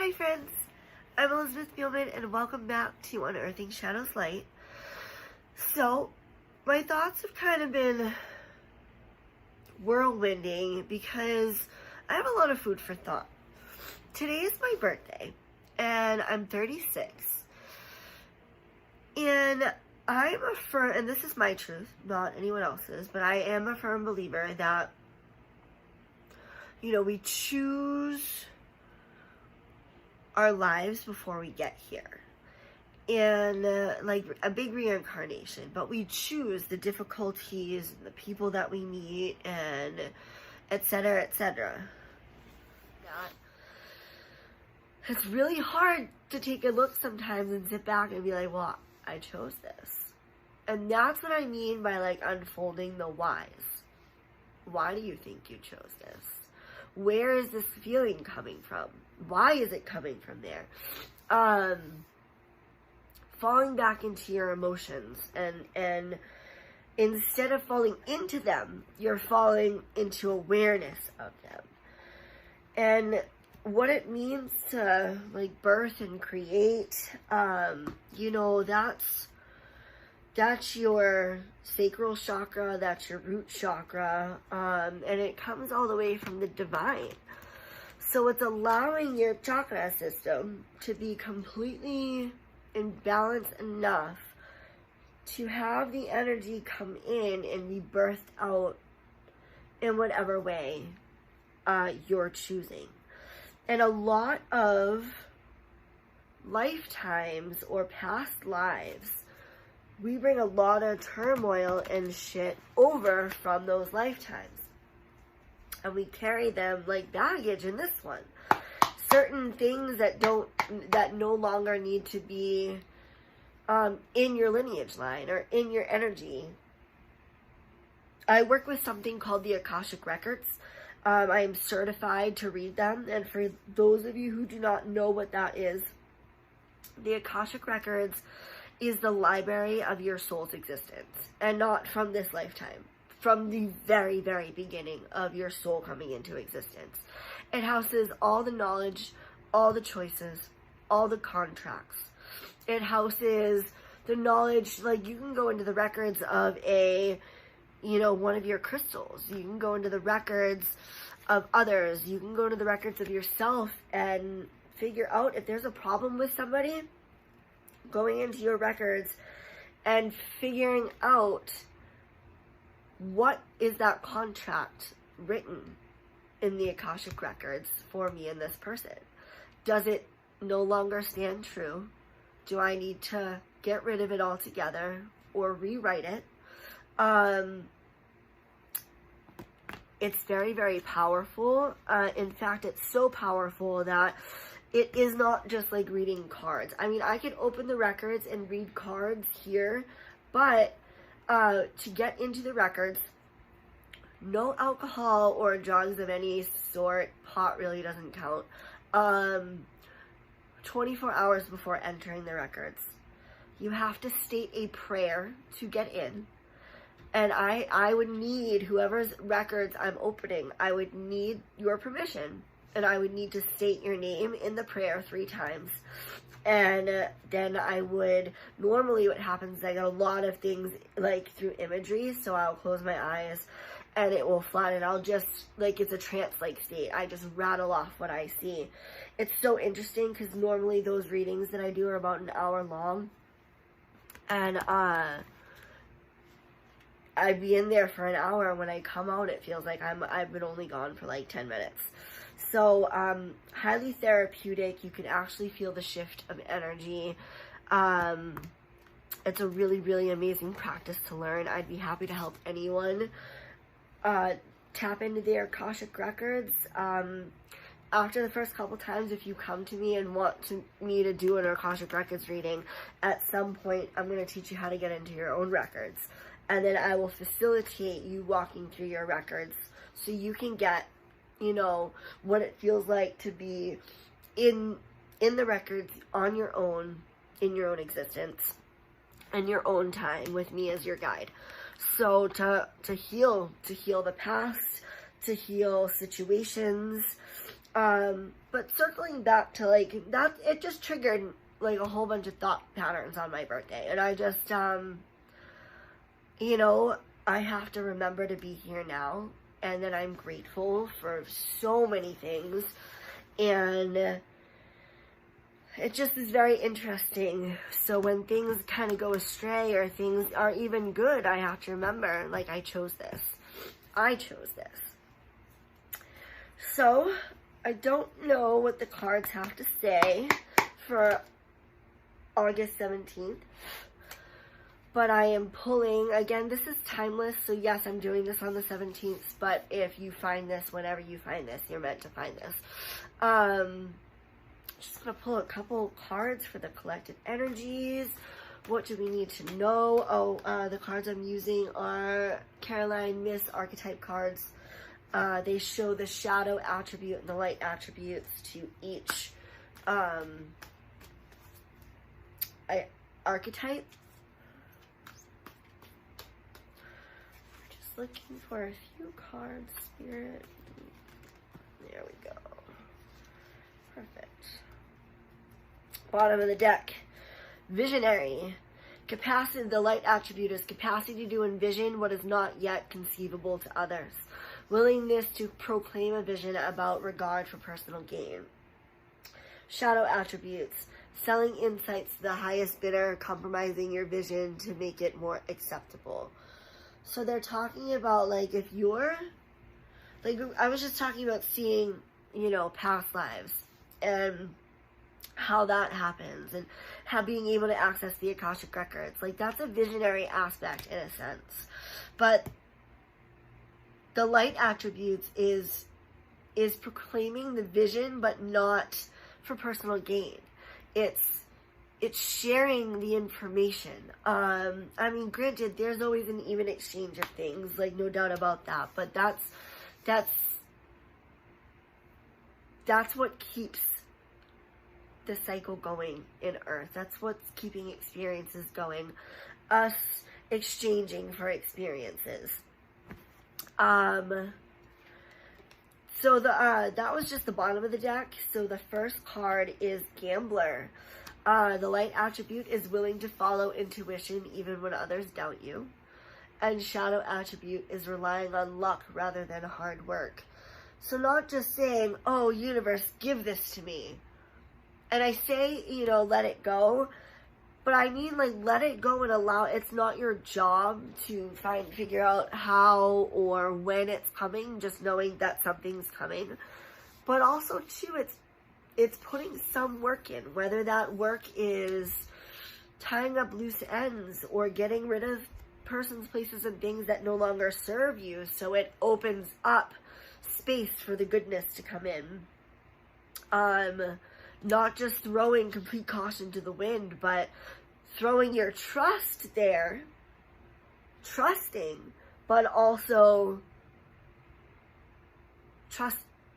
Hi friends, I'm Elizabeth Spielman and welcome back to Unearthing Shadows Light. So, my thoughts have kind of been whirlwinding because I have a lot of food for thought. Today is my birthday and I'm 36. And I'm a firm, and this is my truth, not anyone else's, but I am a firm believer that, we choose our lives before we get here. And like a big reincarnation, but we choose the difficulties and the people that we meet and etc. etc. It's really hard to take a look sometimes and sit back and be like, well, I chose this. And that's what I mean by like unfolding the whys. Why do you think you chose this? Where is this feeling coming from? Why is it coming from there? Falling back into your emotions and instead of falling into them, you're falling into awareness of them. And what it means to like birth and create, that's your sacral chakra, that's your root chakra, and it comes all the way from the divine. So it's allowing your chakra system to be completely in balance enough to have the energy come in and be birthed out in whatever way you're choosing. And a lot of lifetimes or past lives, we bring a lot of turmoil and shit over from those lifetimes. And we carry them like baggage in this one. Certain things that no longer need to be in your lineage line or in your energy. I work with something called the Akashic Records. I am certified to read them. And for those of you who do not know what that is, the Akashic Records is the library of your soul's existence. And not from this lifetime. From the very, very beginning of your soul coming into existence. It houses all the knowledge, all the choices, all the contracts. It houses the knowledge, like you can go into the records of one of your crystals. You can go into the records of others. You can go to the records of yourself and figure out if there's a problem with somebody. Going into your records and figuring out what is that contract written in the Akashic Records for me and this person? Does it no longer stand true? Do I need to get rid of it altogether or rewrite it? It's very, very powerful. In fact, it's so powerful that it is not just like reading cards. I mean, I can open the records and read cards here, but to get into the records, no alcohol or drugs of any sort. Pot really doesn't count. 24 hours before entering the records, you have to state a prayer to get in. And I would need whoever's records I'm opening, I would need your permission. And I would need to state your name in the prayer 3 times. And then I would, normally what happens is I get a lot of things like through imagery. So I'll close my eyes and it will flatten. I'll just, like it's a trance-like state. I just rattle off what I see. It's so interesting because normally those readings that I do are about an hour long. And I'd be in there for an hour. When I come out, it feels like I've been only gone for like 10 minutes. So, highly therapeutic. You can actually feel the shift of energy. It's a really, really amazing practice to learn. I'd be happy to help anyone tap into their Akashic Records. After the first couple times, if you come to me and want me to do an Akashic Records reading, at some point, I'm going to teach you how to get into your own records. And then I will facilitate you walking through your records so you can get what it feels like to be in the records on your own, in your own existence, and your own time with me as your guide. So to heal the past, to heal situations, But circling back to, like, that, it just triggered, like, a whole bunch of thought patterns on my birthday. And I just, you know, I have to remember to be here now. And that I'm grateful for so many things. And it just is very interesting. So when things kind of go astray or things are even good, I have to remember, like, I chose this. I chose this. So I don't know what the cards have to say for August 17th. But I am pulling, again, this is timeless, so yes, I'm doing this on the 17th, but if you find this, whenever you find this, you're meant to find this. Just going to pull a couple cards for the collective energies. What do we need to know? Oh, the cards I'm using are Caroline Miss archetype cards. They show the shadow attribute and the light attributes to each archetype. Just looking for a few cards, Spirit. There we go. Perfect. Bottom of the deck. Visionary. Capacity, the light attribute is capacity to envision what is not yet conceivable to others. Willingness to proclaim a vision about regard for personal gain. Shadow attributes. Selling insights to the highest bidder, compromising your vision to make it more acceptable. So they're talking about, like, if you're, like, I was just talking about seeing, you know, past lives and how that happens and how being able to access the Akashic records. Like, that's a visionary aspect in a sense. But the light attributes is proclaiming the vision, but not for personal gain. It's sharing the information. I mean, granted, there's always an even exchange of things, like, no doubt about that. But that's what keeps the cycle going in Earth. That's what's keeping experiences going. Us exchanging for experiences. So that was just the bottom of the deck. So the first card is Gambler. The light attribute is willing to follow intuition even when others doubt you. And shadow attribute is relying on luck rather than hard work. So not just saying, oh, universe, give this to me. And I say, you know, let it go. But I mean, like, let it go and allow, it's not your job to figure out how or when it's coming, just knowing that something's coming. But also, too, it's putting some work in, whether that work is tying up loose ends or getting rid of persons, places, and things that no longer serve you, so it opens up space for the goodness to come in. Not just throwing complete caution to the wind, but throwing your trust there, trusting, but also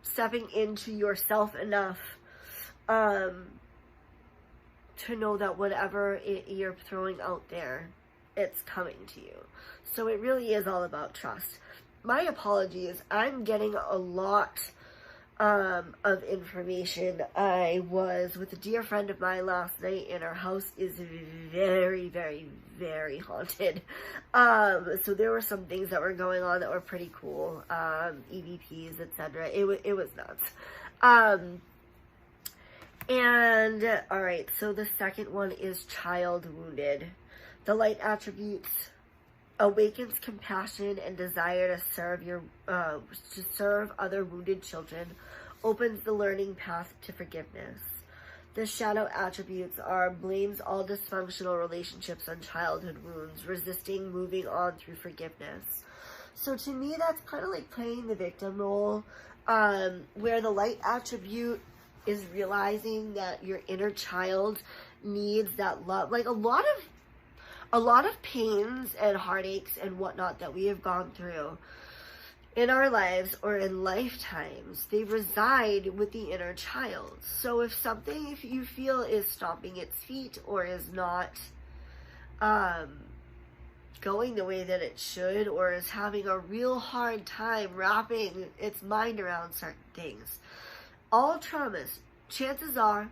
stepping into yourself enough to know that whatever you're throwing out there, it's coming to you. So it really is all about trust. My apologies, I'm getting a lot of information. I was with a dear friend of mine last night, and our house is very, very, very haunted. So there were some things that were going on that were pretty cool. EVPs, etc. It was nuts. And alright, so the second one is Child Wounded. The light attributes awakens compassion and desire to serve other wounded children, opens the learning path to forgiveness. The shadow attributes are blames all dysfunctional relationships on childhood wounds, resisting moving on through forgiveness. So to me, that's kind of like playing the victim role, where the light attribute is realizing that your inner child needs that love. Like a lot of pains and heartaches and whatnot that we have gone through in our lives or in lifetimes, they reside with the inner child. So if something, if you feel is stomping its feet or is not going the way that it should, or is having a real hard time wrapping its mind around certain things, all traumas, chances are,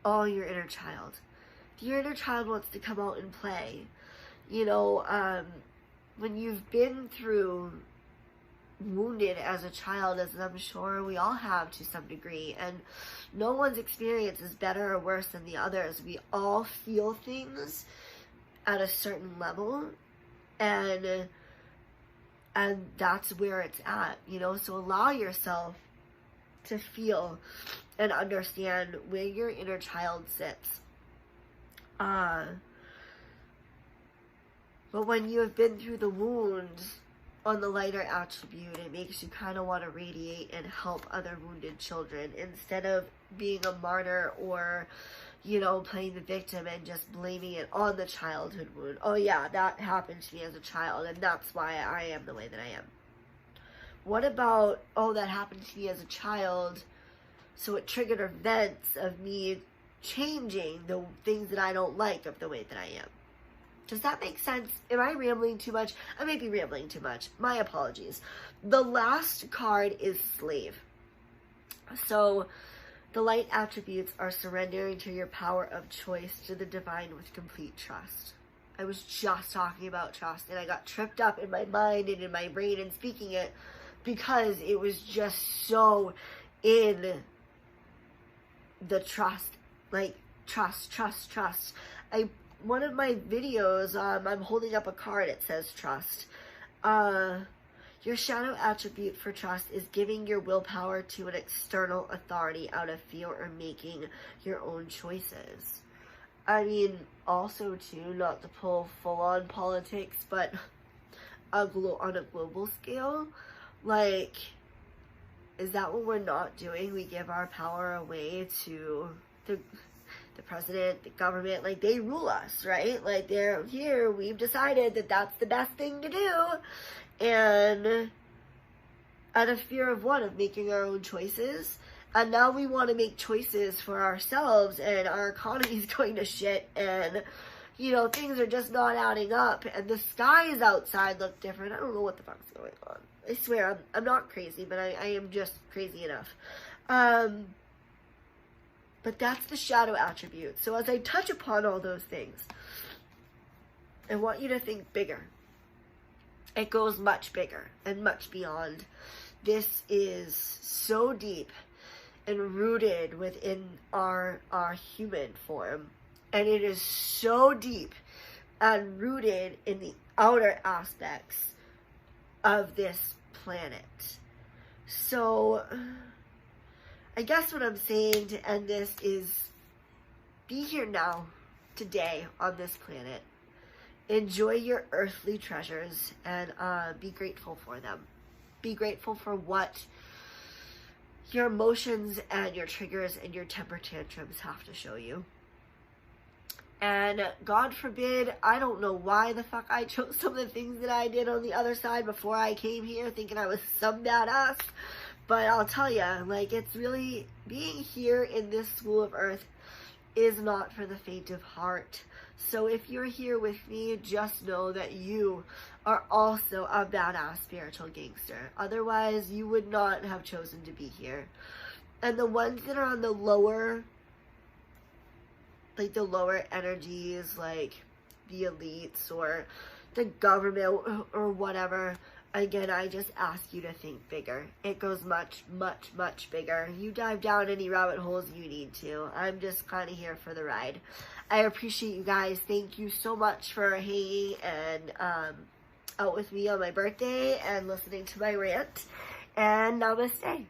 all your inner child. If your inner child wants to come out and play, you know, when you've been through wounded as a child, as I'm sure we all have to some degree, and no one's experience is better or worse than the others. We all feel things at a certain level, and that's where it's at, you know. So allow yourself to feel and understand where your inner child sits. But when you have been through the wound on the lighter attribute, it makes you kind of want to radiate and help other wounded children instead of being a martyr or, you know, playing the victim and just blaming it on the childhood wound. Oh yeah, that happened to me as a child, and that's why I am the way that I am. What about, oh, that happened to me as a child, so it triggered events of me changing the things that I don't like of the way that I am. Does that make sense? Am I rambling too much? I may be rambling too much. My apologies. The last card is Slave. So the light attributes are surrendering to your power of choice to the divine with complete trust. I was just talking about trust, and I got tripped up in my mind and in my brain and speaking it because it was just so in the trust. Like, trust. One of my videos, I'm holding up a card, it says trust. Your shadow attribute for trust is giving your willpower to an external authority out of fear or making your own choices. I mean, also too, not to pull full-on politics, but on a global scale, like, is that what we're not doing? We give our power away to the president, the government, like, they rule us, right? Like, they're here, we've decided that that's the best thing to do, and out of fear of what? Of making our own choices. And now we want to make choices for ourselves, and our economy's going to shit, and, you know, things are just not adding up, and the skies outside look different. I don't know what the fuck's going on. I swear, I'm not crazy, but I am just crazy enough. But that's the shadow attribute. So as I touch upon all those things, I want you to think bigger. It goes much bigger and much beyond. This is so deep and rooted within our human form. And it is so deep and rooted in the outer aspects of this planet. So I guess what I'm saying to end this is be here now, today, on this planet. Enjoy your earthly treasures and be grateful for them. Be grateful for what your emotions and your triggers and your temper tantrums have to show you. And God forbid, I don't know why the fuck I chose some of the things that I did on the other side before I came here thinking I was some badass. But I'll tell you, like, it's really, being here in this school of earth is not for the faint of heart. So if you're here with me, just know that you are also a badass spiritual gangster. Otherwise, you would not have chosen to be here. And the ones that are on the lower, like the lower energies, like the elites or the government or whatever, again, I just ask you to think bigger. It goes much, much, much bigger. You dive down any rabbit holes you need to. I'm just kind of here for the ride. I appreciate you guys. Thank you so much for hanging and out with me on my birthday and listening to my rant. And namaste.